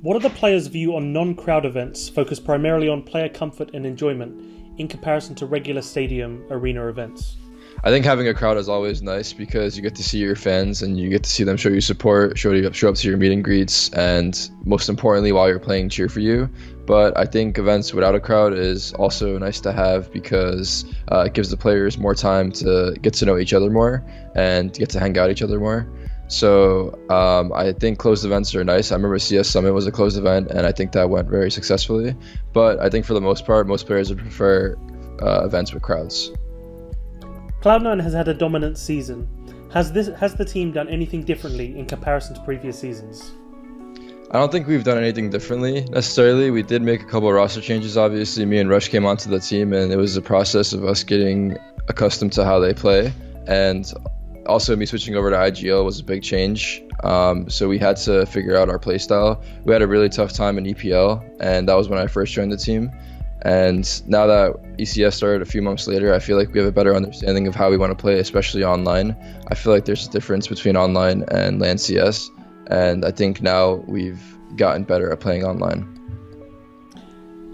What are the players' view on non-crowd events focused primarily on player comfort and enjoyment in comparison to regular stadium arena events? I think having a crowd is always nice because you get to see your fans and you get to see them show you support, show up to your meet and greets, and most importantly, while you're playing, cheer for you. But I think events without a crowd is also nice to have because it gives the players more time to get to know each other more and get to hang out each other more. So I think closed events are nice. I remember CS Summit was a closed event, and I think that went very successfully. But I think for the most part, most players would prefer events with crowds. Cloud9 has had a dominant season. Has the team done anything differently in comparison to previous seasons? I don't think we've done anything differently necessarily. We did make a couple of roster changes. Obviously, me and Rush came onto the team, and it was a process of us getting accustomed to how they play. And also, me switching over to IGL was a big change. So we had to figure out our play style. We had a really tough time in EPL, and that was when I first joined the team. And now that ECS started a few months later, I feel like we have a better understanding of how we want to play, especially online. I feel like there's a difference between online and LAN CS, and I think now we've gotten better at playing online.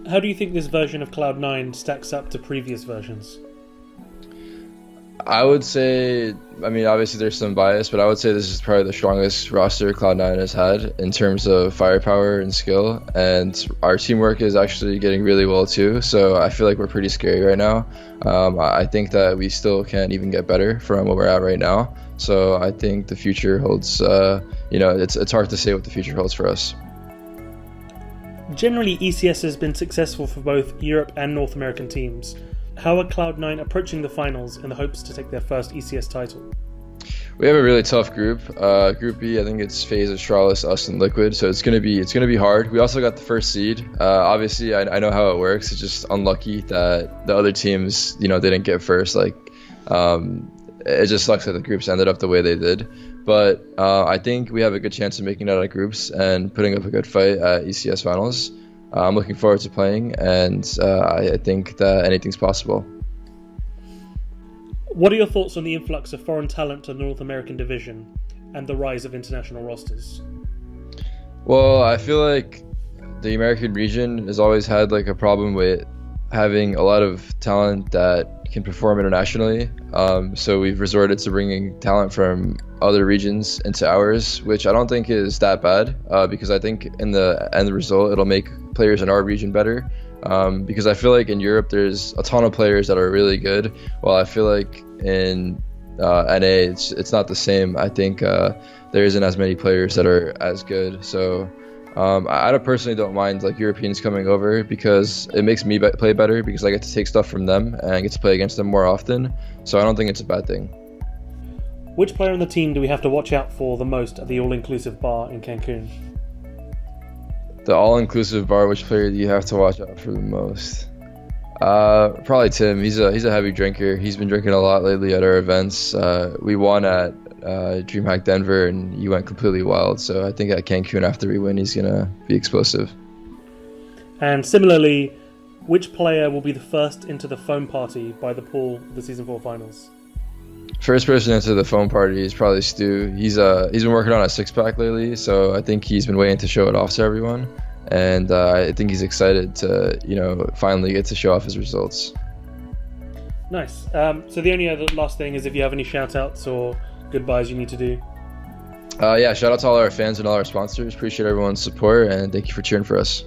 How do you think this version of Cloud9 stacks up to previous versions? I would say, I mean, obviously there's some bias, but I would say this is probably the strongest roster Cloud9 has had in terms of firepower and skill, and our teamwork is actually getting really well too, so I feel like we're pretty scary right now. I think that we still can even get better from where we're at right now, so I think the future holds, it's hard to say what the future holds for us. Generally, ECS has been successful for both Europe and North American teams. How are Cloud9 approaching the finals in the hopes to take their first ECS title? We have a really tough group. Group B, I think it's FaZe, Astralis, us, and Liquid. So it's gonna be hard. We also got the first seed. Obviously, I know how it works. It's just unlucky that the other teams, didn't get first. It just sucks that the groups ended up the way they did. But I think we have a good chance of making it out of groups and putting up a good fight at ECS finals. I'm looking forward to playing, and I think that anything's possible. What are your thoughts on the influx of foreign talent to the North American division and the rise of international rosters? Well, I feel like the American region has always had a problem with having a lot of talent that can perform internationally. So we've resorted to bringing talent from other regions into ours, which I don't think is that bad, because I think in the end result it'll make players in our region better. Because I feel like in Europe there's a ton of players that are really good, while I feel like in NA it's not the same. I think there isn't as many players that are as good. So I personally don't mind Europeans coming over because it makes me play better because I get to take stuff from them and I get to play against them more often. So I don't think it's a bad thing. Which player on the team do we have to watch out for the most at the all-inclusive bar in Cancun? The all-inclusive bar, which player do you have to watch out for the most? Probably Tim. He's a heavy drinker. He's been drinking a lot lately at our events. We won at DreamHack Denver, and he went completely wild. So I think at Cancun, after we win, he's gonna be explosive. And similarly, which player will be the first into the foam party by the pool of the Season 4 finals? First person into the foam party is probably Stu. He's been working on a six-pack lately, so I think he's been waiting to show it off to everyone. And I think he's excited to, finally get to show off his results. Nice. So the only other last thing is if you have any shout-outs or goodbyes you need to do. Yeah, shout out to all our fans and all our sponsors. Appreciate everyone's support, and thank you for cheering for us.